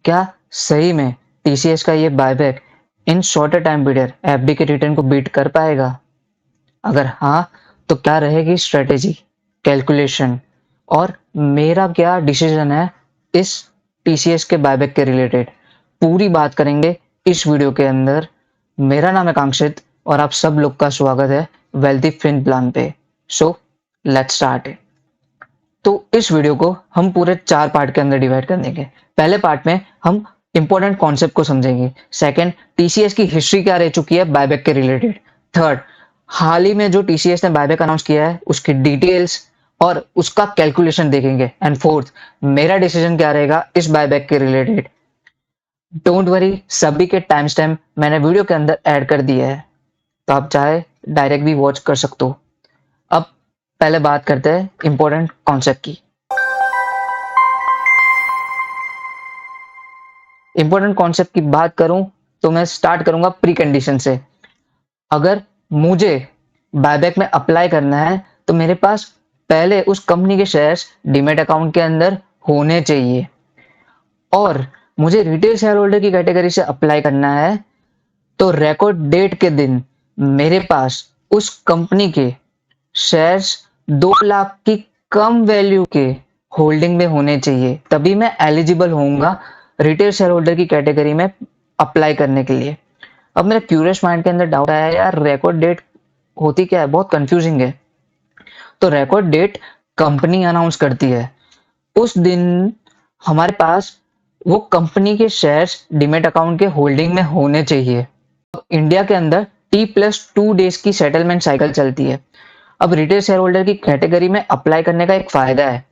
क्या सही में टीसीएस का ये बायबैक इन शॉर्टर टाइम पीरियड एफडी के रिटर्न को बीट कर पाएगा? अगर हाँ, तो क्या रहेगी स्ट्रेटेजी, कैलकुलेशन और मेरा क्या डिसीजन है इस टीसीएस के बायबैक के रिलेटेड? पूरी बात करेंगे इस वीडियो के अंदर। मेरा नाम है कांक्षित और आप सब लोग का स्वागत है वेल्दी फिन प्लान पे। So let's start. तो इस वीडियो को हम पूरे 4 पार्ट के अंदर डिवाइड कर देंगे। पहले पार्ट में हम इंपॉर्टेंट कॉन्सेप्ट को समझेंगे। सेकंड, टीसीएस की हिस्ट्री क्या रह चुकी है बायबैक के रिलेटेड। थर्ड, हाल ही में जो टीसीएस ने बायबैक अनाउंस किया है उसकी डिटेल्स और उसका कैलकुलेशन देखेंगे। एंड फोर्थ, मेरा डिसीजन क्या रहेगा इस बायबैक के रिलेटेड। डोंट वरी, सभी के टाइम स्टैम्प मैंने वीडियो के अंदर ऐड कर दिया है, तो आप चाहे डायरेक्ट भी वॉच कर सकते हो। अब पहले बात करते हैं इंपॉर्टेंट कॉन्सेप्ट की। इंपॉर्टेंट कॉन्सेप्ट की बात करूं तो मैं स्टार्ट करूंगा प्री कंडीशन से। अगर मुझे बायबैक में अप्लाई करना है तो मेरे पास पहले उस कंपनी के शेयर्स डीमैट अकाउंट के अंदर होने चाहिए, और मुझे रिटेल शेयर होल्डर की कैटेगरी से अप्लाई करना है तो रिकॉर्ड डेट के दिन मेरे पास उस कंपनी के शेयर्स 2 लाख की कम वैल्यू के होल्डिंग में होने चाहिए, तभी मैं एलिजिबल होऊंगा रिटेल शेयर होल्डर की कैटेगरी में अप्लाई करने के लिए। अब मेरे क्यूरियस माइंड के अंदर डाउट आया, यार रिकॉर्ड डेट होती क्या है, बहुत कंफ्यूजिंग है। तो रिकॉर्ड डेट कंपनी अनाउंस करती है, उस दिन हमारे पास वो कंपनी के शेयर्स डीमैट अकाउंट के होल्डिंग में होने चाहिए। अब इंडिया के अंदर T+2 डेज की सेटलमेंट साइकिल चलती है। अब रिटेल शेयर होल्डर की कैटेगरी में अप्लाई करने का एक फायदा है,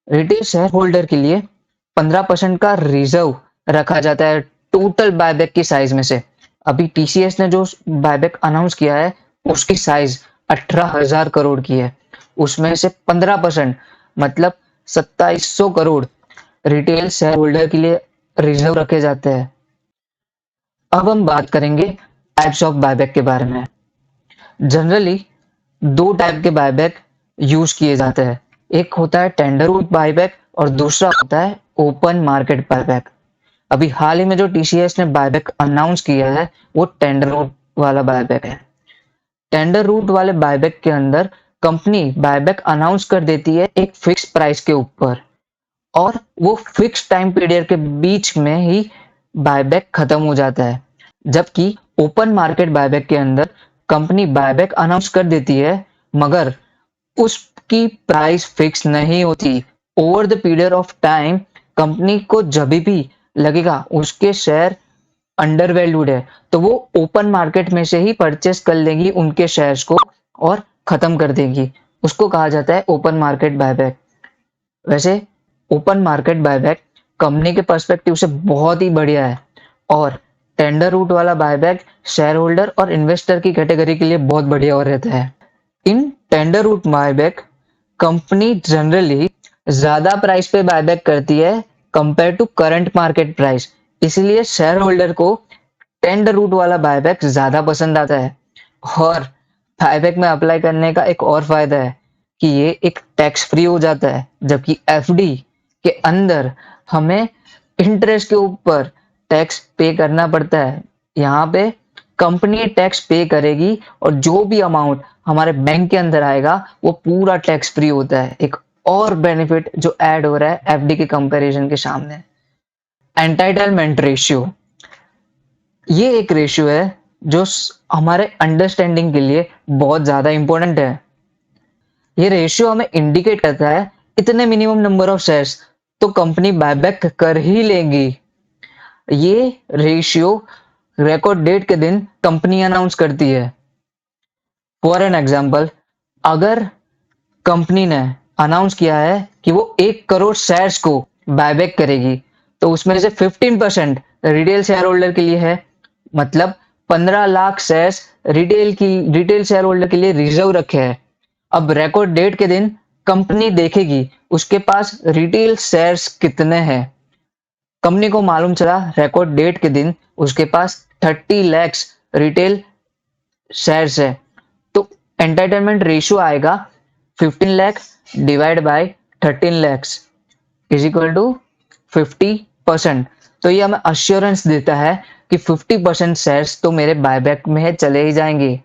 रिटेल शेयर होल्डर के लिए 15% का रिजर्व रखा जाता है टोटल बायबैक की साइज में से। अभी टीसीएस ने जो बायबैक अनाउंस किया है उसकी साइज 18,000 करोड़ की है, उसमें से 15% मतलब 2700 करोड़ रिटेल शेयर होल्डर के लिए रिजर्व रखे जाते हैं। अब हम बात करेंगे टाइप्स ऑफ बायबैक के बारे में। जनरली 2 टाइप के बायबैक यूज किए जाते हैं, एक होता है टेंडर रूट बायबैक और दूसरा होता है ओपन मार्केट बायबैक। अभी हाल ही में जो टीसीएस ने बायबैक अनाउंस किया है वो टेंडर रूट वाला बायबैक है। टेंडर रूट वाले बायबैक के अंदर कंपनी बायबैक अनाउंस कर देती है एक फिक्स प्राइस के ऊपर, और वो फिक्स टाइम पीरियड के बीच में ही बायबैक खत्म हो जाता है। जबकि ओपन मार्केट बायबैक के अंदर कंपनी बायबैक अनाउंस कर देती है मगर उसकी प्राइस फिक्स नहीं होती। Over the period of time company को जब भी लगेगा उसके शेयर अंडर वैल्यूड है तो वो ओपन मार्केट में से ही परचेस कर लेगी उनके शेयर्स को और खत्म कर देगी। उसको कहा जाता है ओपन मार्केट बायबैक। वैसे ओपन मार्केट बायबैक कंपनी के पर्सपेक्टिव से बहुत ही बढ़िया है, और टेंडर रूट वाला बायबैक शेयर होल्डर और इन्वेस्टर की कैटेगरी के लिए बहुत बढ़िया और रहता है। इन tender route buyback company generally ज्यादा प्राइस पे बायबैक करती है compare to current market price, इसलिए शेयर होल्डर को टेंडर रूट वाला बायबैक ज्यादा पसंद आता है। और बायबैक में अप्लाई करने का एक और फायदा है कि ये एक टैक्स फ्री हो जाता है, जबकि एफडी के अंदर हमें इंटरेस्ट के ऊपर टैक्स पे करना पड़ता है। यहाँ पे कंपनी टैक्स पे करेगी और जो भी अमाउंट हमारे बैंक के अंदर आएगा वो पूरा टैक्स फ्री होता है। एक और बेनिफिट जो ऐड हो रहा है एफडी के कंपैरिजन के सामने। एंटाइटलमेंट रेशियो, ये एक रेशियो है जो हमारे अंडरस्टैंडिंग के लिए बहुत ज्यादा इंपॉर्टेंट है। ये रेशियो हमें इंडिकेट करता है इतने मिनिमम नंबर ऑफ शेयर्स तो कंपनी बायबैक कर ही लेगी। ये रेशियो रिकॉर्ड डेट के दिन कंपनी अनाउंस करती है। फॉर एन एग्जांपल, अगर कंपनी ने अनाउंस किया है कि वो 1 करोड़ शेयर्स को बायबैक करेगी तो उसमें से 15% रिटेल शेयर होल्डर के लिए है, मतलब 15 lakh shares retail share holder के लिए रिजर्व रखे हैं। अब रिकॉर्ड डेट के दिन कंपनी देखेगी उसके पास रिटेल शेयर्स कितने हैं। कंपनी को मालूम चला रिकॉर्ड डेट के दिन उसके पास 30 लैक्स रिटेल शेयर्स है, तो एंटाइटलमेंट रेशियो आएगा 15 lakh divide by 13 lakhs is equal to 50%। तो ये हमें अश्योरेंस देता है कि 50% शेयर्स तो मेरे बायबैक में चले ही जाएंगे।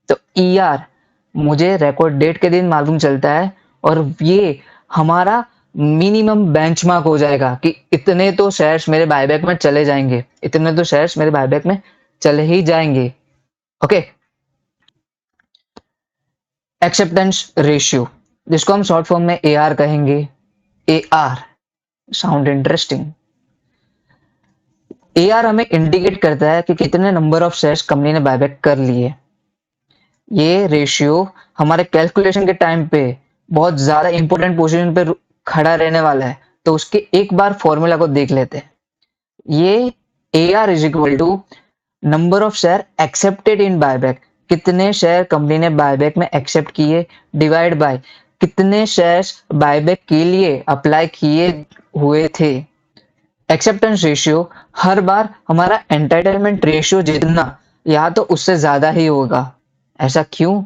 तो ईआर मुझे रिकॉर्ड डेट के दिन मालूम चलता है और ये हमारा मिनिमम बेंचमार्क हो जाएगा कि इतने तो शेयर्स मेरे बायबैक में चले जाएंगे, इतने तो शेयर्स मेरे बायबैक में चले ही जाएंगे। ओके, एक्सेप्टेंस रेशियो, जिसको हम शॉर्ट फॉर्म में एआर कहेंगे। AR sound interesting. एआर हमें इंडिकेट करता है कि कितने नंबर ऑफ शेयर्स कंपनी ने बायबैक कर लिए। ये रेशियो हमारे कैलकुलेशन के टाइम पे बहुत ज्यादा इंपॉर्टेंट पोजीशन पे खड़ा रहने वाला है, तो उसके एक बार फॉर्मूला को देख लेते हैं। ये AR is equal to number of share accepted in buyback, कितने शेयर कंपनी ने बायबैक में एक्सेप्ट किए, डिवाइड बाय कितने शेयर्स बायबैक के लिए अप्लाई किए हुए थे। एक्सेप्टेंस रेशियो हर बार हमारा एंटाइटलमेंट रेशियो जितना या तो उससे ज्यादा ही होगा। ऐसा क्यों?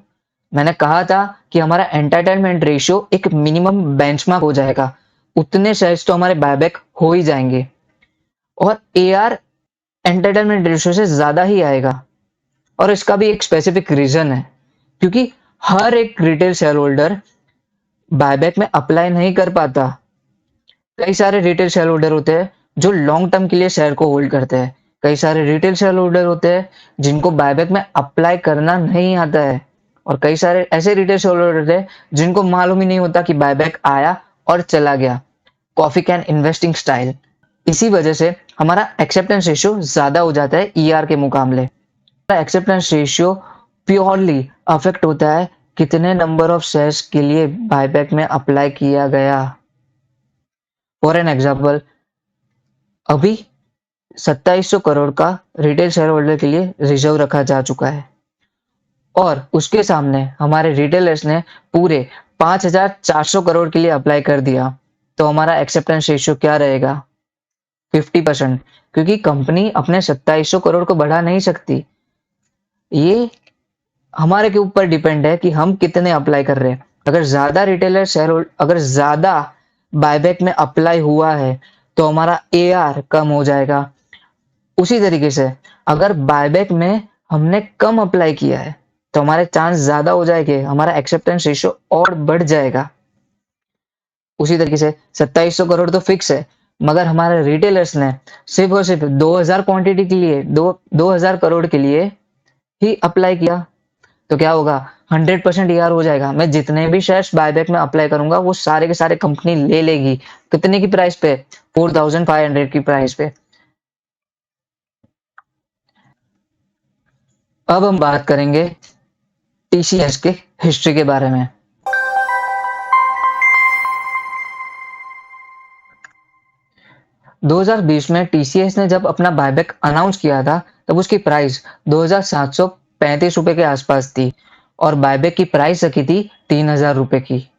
मैंने कहा था कि हमारा एंटाइटलमेंट रेशियो एक मिनिमम बेंचमार्क हो जाएगा, उतने शेयर्स तो हमारे बायबैक हो ही जाएंगे और AR एंटाइटलमेंट रेशियो से ज्यादा ही आएगा। और इसका भी एक स्पेसिफिक रीजन है, क्योंकि हर एक रिटेल शेयर होल्डर बायबैक में अप्लाई नहीं कर पाता। कई सारे रिटेल शेयर होल्डर होते हैं जो लॉन्ग टर्म के लिए शेयर को होल्ड करते हैं, कई सारे रिटेल शेयर होल्डर होते हैं जिनको बायबैक में अप्लाई करना नहीं आता है, और कई सारे ऐसे रिटेल शेयर होल्डर होते हैं जिनको मालूम ही नहीं होता कि बायबैक आया और चला गया। Coffee can investing style. इसी वजह से हमारा एक्सेप्टेंस रेशियो ज्यादा हो जाता है ER के मुकाबले। एक्सेप्टेंस रेशियो प्योरली अफेक्ट होता है कितने नंबर ऑफ शेयर्स के लिए बायबैक में अप्लाई किया गया। फॉर एन एग्जाम्पल, अभी 2700 करोड़ का रिटेल शेयर होल्डर के लिए रिजर्व रखा जा चुका है और उसके सामने हमारे रिटेलर्स ने पूरे 5400 करोड़ के लिए अप्लाई कर दिया, तो हमारा एक्सेप्टेंस रेशियो क्या रहेगा? 50%, क्योंकि कंपनी अपने 2700 करोड़ को बढ़ा नहीं सकती। ये हमारे के ऊपर डिपेंड है कि हम कितने अप्लाई कर रहे हैं। अगर ज्यादा रिटेलर शेयर अगर ज्यादा बायबैक में अप्लाई हुआ है तो हमारा AR कम हो जाएगा। उसी तरीके से अगर बायबैक में हमने कम अप्लाई किया है तो हमारे चांस ज्यादा हो जाएंगे, हमारा एक्सेप्टेंस रेशियो और बढ़ जाएगा। उसी तरीके से 2700 करोड़ तो फिक्स है, मगर हमारे रिटेलर्स ने सिर्फ और सिर्फ 2000 क्वांटिटी के लिए 2000 करोड़ के लिए ही अप्लाई किया, तो क्या होगा? 100% ER हो जाएगा। मैं जितने भी शेयर्स बायबैक में अप्लाई करूंगा वो सारे के सारे कंपनी ले लेगी। कितने की प्राइस पे? 4500 की प्राइस पे। अब हम बात करेंगे TCS के हिस्ट्री के बारे में। दो 2020 में TCS ने जब अपना बायबैक अनाउंस किया था तब उसकी प्राइस 2735 रुपए के आसपास थी और बायबैक की प्राइस रखी थी 3000 रुपए की।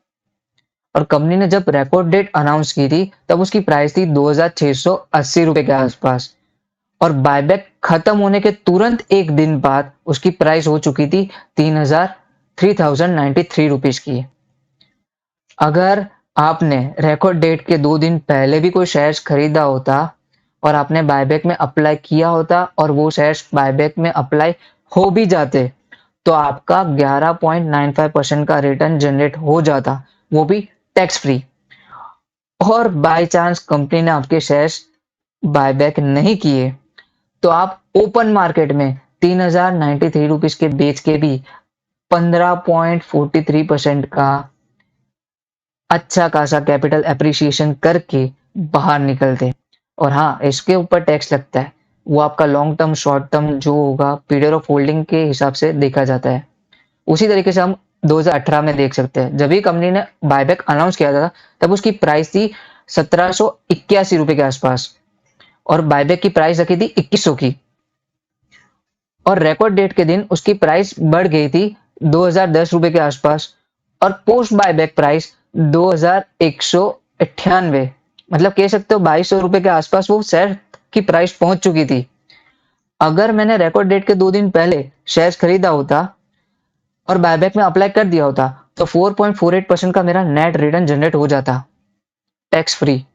और कंपनी ने जब रिकॉर्ड डेट अनाउंस की थी तब उसकी प्राइस थी 2680 रुपए के आसपास और बायबैक खत्म होने के तुरंत एक दिन बाद उसकी प्राइस हो चुकी थी 3093 रुपीज की। अगर आपने रिकॉर्ड डेट के 2 दिन पहले भी कोई शेयर्स खरीदा होता और आपने बायबैक में अप्लाई किया होता और वो शेयर्स बायबैक में अप्लाई हो भी जाते तो आपका 11.95% का रिटर्न जनरेट हो जाता, वो भी टैक्स फ्री। और बाय चांस कंपनी ने आपके शेयर्स बायबैक नहीं किए तो आप ओपन मार्केट में 3093 रुपीज के बेच के भी 15.43% का अच्छा खासा कैपिटल एप्रिसिएशन करके बाहर निकलते। और हाँ, इसके ऊपर टैक्स लगता है, वो आपका लॉन्ग टर्म शॉर्ट टर्म जो होगा पीरियड ऑफ होल्डिंग के हिसाब से देखा जाता है। उसी तरीके से हम 2018 में देख सकते हैं, जब भी कंपनी ने बायबैक अनाउंस किया था तब उसकी प्राइस थी 1781 रुपए के आसपास और बायबैक की प्राइस रखी थी 2100 की और रिकॉर्ड डेट के दिन उसकी प्राइस बढ़ गई थी 2010 रुपए के आसपास और पोस्ट बायबैक प्राइस 2198, मतलब कह सकते हो 2200 रुपए के आसपास वो शेयर की प्राइस पहुंच चुकी थी। अगर मैंने रिकॉर्ड डेट के 2 दिन पहले शेयर्स खरीदा होता और बायबैक में अप्लाई कर दिया होता तो 4.48% का मेरा नेट रिटर्न जनरेट हो जाता, टैक्स फ्री।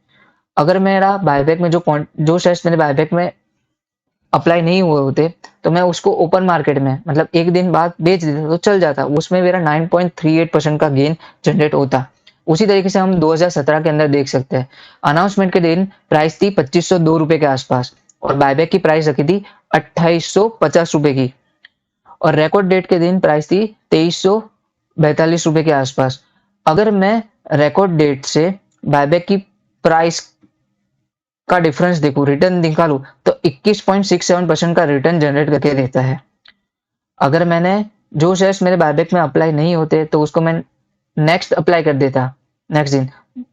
अगर मेरा बायबैक में जो शेयर्स मेरे बायबैक में अप्लाई नहीं हुए होते तो मैं उसको ओपन मार्केट में मतलब एक दिन बाद बेच देता तो चल जाता, उसमें मेरा 9.38% का गेन जनरेट होता। उसी तरीके से हम 2017 के अंदर देख सकते हैं, अनाउंसमेंट के दिन प्राइस थी 2502 रुपए के आसपास और बायबैक की प्राइस रखी थी 2850 रुपए की, और रिकॉर्ड डेट के दिन प्राइस थी 2342 रुपए के आसपास। अगर मैं रिकॉर्ड डेट से बायबैक की प्राइस का डिफरेंस देखूं, रिटर्न निकालूं, तो 21.67% का रिटर्न जनरेट करके देता है। अगर मैंने जो शेयर्स मेरे बायबैक में अप्लाई नहीं होते तो उसको मैं नेक्स्ट अप्लाई कर देता नेक्स्ट दिन,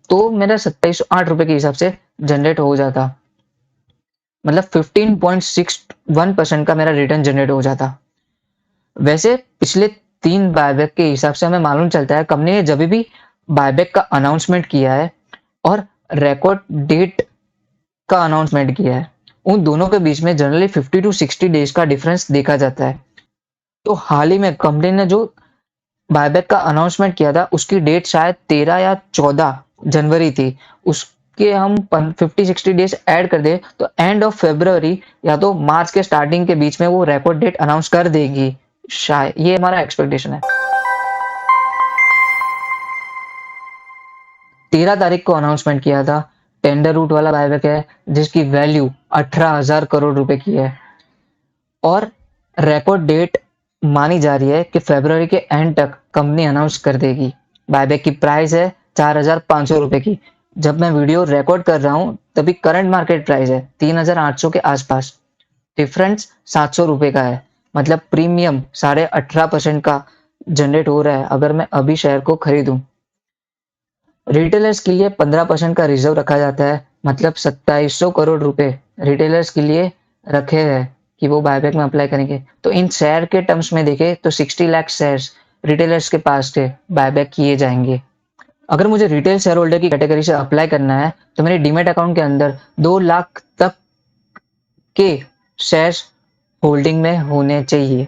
तो मेरा 2708 के हिसाब से जनरेट हो जाता, मतलब 15.61% का मेरा रिटर्न जनरेट हो जाता। वैसे पिछले 3 बायबैक के हिसाब से हमें मालूम चलता है कंपनी ने जब भी बायबैक का अनाउंसमेंट किया है और रिकॉर्ड डेट का अनाउंसमेंट किया है, उन दोनों के बीच में जनरली 50 टू 60 डेज का डिफरेंस देखा जाता है। तो हाल ही में कंपनी ने जो बायबैक का अनाउंसमेंट किया था उसकी डेट शायद 13 या 14 जनवरी थी, उसके हम 50-60 डेज ऐड कर दे तो एंड ऑफ फरवरी या तो मार्च के स्टार्टिंग के बीच में वो रिकॉर्ड डेट अनाउंस कर देगी शायद, ये हमारा एक्सपेक्टेशन है। 13 तारीख को अनाउंसमेंट किया था, टेंडर रूट वाला बायबैक है जिसकी वैल्यू 18,000 करोड़ रुपए की है और रिकॉर्ड डेट मानी जा रही है कि फरवरी के एंड तक कंपनी अनाउंस कर देगी। बायबैक की प्राइस है 4,500 रुपए की। जब मैं वीडियो रिकॉर्ड कर रहा हूं तभी करंट मार्केट प्राइस है 3,800 के आसपास, डिफरेंस 700 रुपए का है, मतलब प्रीमियम 18.5% का जनरेट हो रहा है अगर मैं अभी शेयर को खरीदूं। रिटेलर्स के लिए 15% का रिजर्व रखा जाता है, मतलब 2700 करोड़ रुपए रिटेलर्स के लिए रखे हैं कि वो बायबैक में अप्लाई करेंगे। तो इन शेयर के टर्म्स में देखें तो 60 लाख शेयर्स रिटेलर्स के पास से बायबैक किए जाएंगे। अगर मुझे रिटेल शेयर होल्डर की कैटेगरी से अप्लाई करना है तो मेरे डीमेट अकाउंट के अंदर 2 लाख तक के शेयर्स होल्डिंग में होने चाहिए।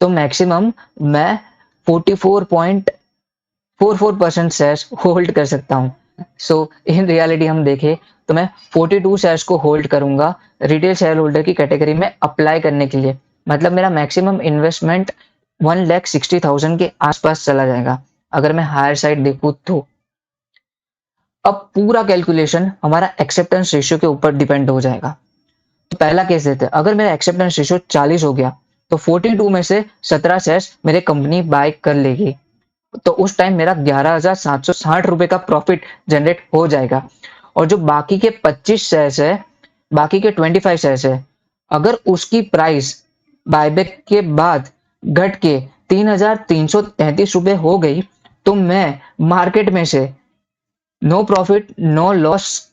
तो मैक्सिमम मैं 44.44% शेयर्स होल्ड कर सकता हूँ। सो इन रियलिटी हम देखें तो मैं 42 शेयर्स को होल्ड करूंगा रिटेल शेयर होल्डर की कैटेगरी में अप्लाई करने के लिए, मतलब मेरा मैक्सिमम इन्वेस्टमेंट 1,60,000 के आसपास चला जाएगा अगर मैं हायर साइड देखूं तो। अब पूरा कैलकुलेशन हमारा एक्सेप्टेंस रेशियो के ऊपर डिपेंड हो जाएगा। तो पहला केस देते हैं, अगर मेरा एक्सेप्टेंस रेशियो 40 हो गया तो 42 में से 17 शेयर्स मेरे कंपनी बाय कर लेगी, तो उस टाइम मेरा 11,760 रुपए का प्रॉफिट जनरेट हो जाएगा। और जो बाकी के 25 शेयर्स है, बाकी के 25 शेयर्स है, अगर उसकी प्राइस बायबैक के बाद घट के 3,333 रुपए हो गई तो मैं मार्केट में से नो प्रॉफिट नो लॉस,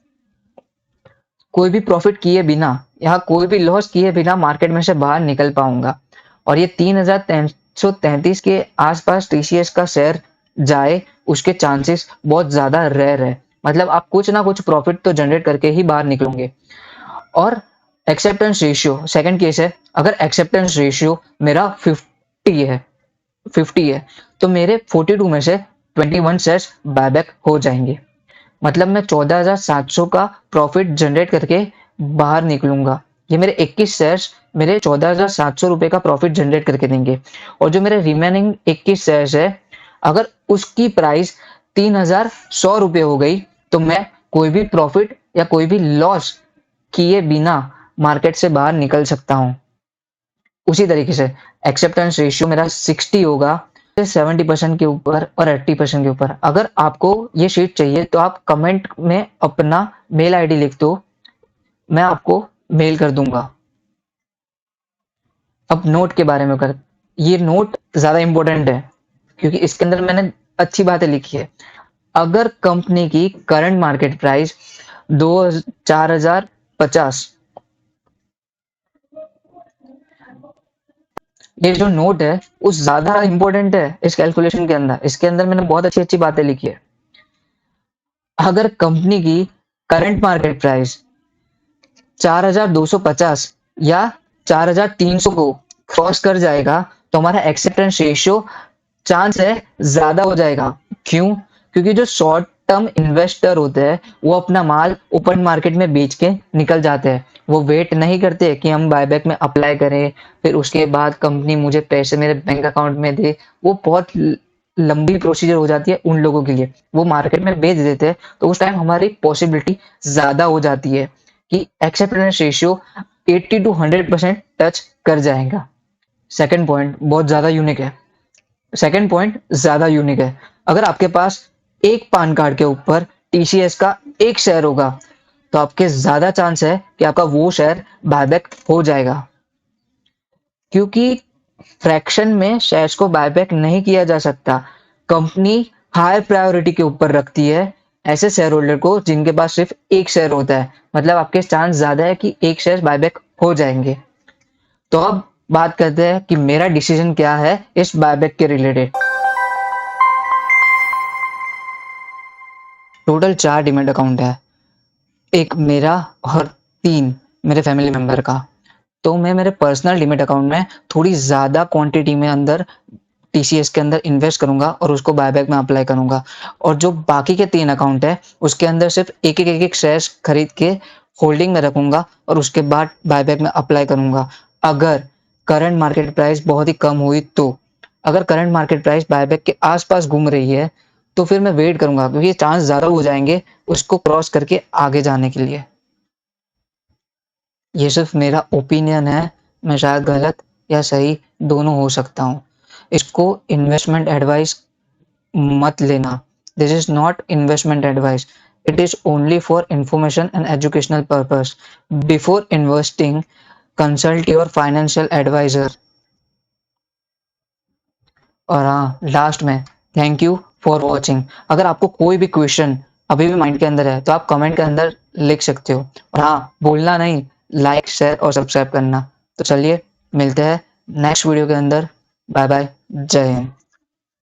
कोई भी प्रॉफिट किए बिना या कोई भी लॉस किए बिना मार्केट में से बाहर निकल पाऊंगा। और ये 3,333 के आसपास टीसीएस का शेयर जाए उसके चांसेस बहुत ज्यादा रेयर है, मतलब आप कुछ ना कुछ प्रॉफिट तो जनरेट करके ही बाहर निकलोगे। और एक्सेप्टेंस रेशियो सेकंड केस है, अगर एक्सेप्टेंस रेशियो मेरा 50 है तो मेरे 42 में से 21 शेयर्स बायबैक हो जाएंगे, मतलब मैं 14,700 का प्रॉफिट जनरेट करके बाहर निकलूंगा। ये मेरे 21 शेयर्स मेरे 14,700 रुपए का प्रॉफिट जनरेट करके देंगे। और जो मेरे रिमेनिंग 21 शेयर्स है, अगर उसकी प्राइस 3,100 रुपए हो गई तो मैं कोई भी प्रॉफिट या कोई भी लॉस किए बिना मार्केट से बाहर निकल सकता हूं। उसी तरीके से एक्सेप्टेंस रेशियो मेरा 60 होगा 70% के ऊपर और 80% के ऊपर। अगर आपको ये शीट चाहिए तो आप कमेंट में अपना मेल आईडी लिख दो, मैं आपको मेल कर दूंगा। अब नोट के बारे में कर, ये नोट ज्यादा इंपॉर्टेंट है क्योंकि इसके अंदर मैंने अच्छी बातें लिखी है। अगर कंपनी की करंट मार्केट प्राइस 4,050, ये जो नोट है वो ज्यादा इंपॉर्टेंट है इस कैलकुलेशन के अंदर। इसके अंदर मैंने बहुत अच्छी अच्छी बातें लिखी है। अगर कंपनी की करंट मार्केट प्राइस 4,250 या 4,300 को क्रॉस कर जाएगा तो हमारा एक्सेप्टेंस रेशियो चांस है ज्यादा हो जाएगा। क्यों? क्योंकि जो शॉर्ट टर्म इन्वेस्टर होते हैं वो अपना माल ओपन मार्केट में बेच के निकल जाते हैं। वो वेट नहीं करते कि हम बायबैक में अप्लाई करें, फिर उसके बाद कंपनी मुझे पैसे मेरे बैंक अकाउंट में दे। वो बहुत लंबी प्रोसीजर हो जाती है उन लोगों के लिए। वो मार्केट में बेच देते हैं तो उस टाइम हमारी पॉसिबिलिटी ज़्यादा हो जाती है कि एक्सेप्टेंस रेशियो 80 टू 100% टच कर जाएगा। सेकंड पॉइंट बहुत ज़्यादा यूनिक है। सेकंड पॉइंट ज़्यादा यूनिक है। अगर आपके पास एक पान कार्ड के ऊपर टीसीएस का एक शेयर होगा तो आपके ज़्यादा चांस है कि आपका वो शेयर बायबैक हो जाएगा, क्योंकि फ्रैक्शन में शेयर्स को बायबैक नहीं किया जा सकता। कंपनी हायर प्रायोरिटी के ऊपर रखती है ऐसे शेयर होल्डर को जिनके पास सिर्फ एक शेयर होता है। मतलब आपके चांस ज़्यादा है कि एक शेयर बायबैक हो जाएंगे। तो अब बात करते हैं कि मेरा डिसीजन क्या है इस बायबैक के रिलेटेड। टोटल 4 डीमैट अकाउंट है, एक मेरा और 3 मेरे फैमिली मेंबर का। तो मैं मेरे पर्सनल डीमैट अकाउंट में थोड़ी ज़्यादा क्वांटिटी में अंदर टीसीएस के अंदर इन्वेस्ट करूंगा और उसको बायबैक में अप्लाई करूंगा। और जो बाकी के 3 अकाउंट है उसके अंदर सिर्फ एक-एक शेयर्स खरीद के होल्डिंग में रखूंगा और उसके बाद बायबैक में अप्लाई करूंगा। अगर करंट मार्केट प्राइस बहुत ही कम हुई तो, अगर करंट मार्केट प्राइस बायबैक के आसपास घूम रही है तो फिर मैं वेट करूंगा, क्योंकि चांस ज़्यादा हो जाएंगे उसको क्रॉस करके आगे जाने के लिए। ये सिर्फ मेरा ओपिनियन है, मैं शायद गलत या सही दोनों हो सकता हूँ। इसको इन्वेस्टमेंट एडवाइस मत लेना। This is not investment advice, it is only for information and educational purpose. Before investing consult your financial advisor. और हाँ, लास्ट में थैंक यू फॉर वॉचिंग। अगर आपको कोई भी क्वेश्चन अभी भी माइंड के अंदर है तो आप कमेंट के अंदर लिख सकते हो। और हाँ, भूलना नहीं लाइक शेयर और सब्सक्राइब करना। तो चलिए मिलते हैं नेक्स्ट वीडियो के अंदर। बाय बाय, जय हिंद।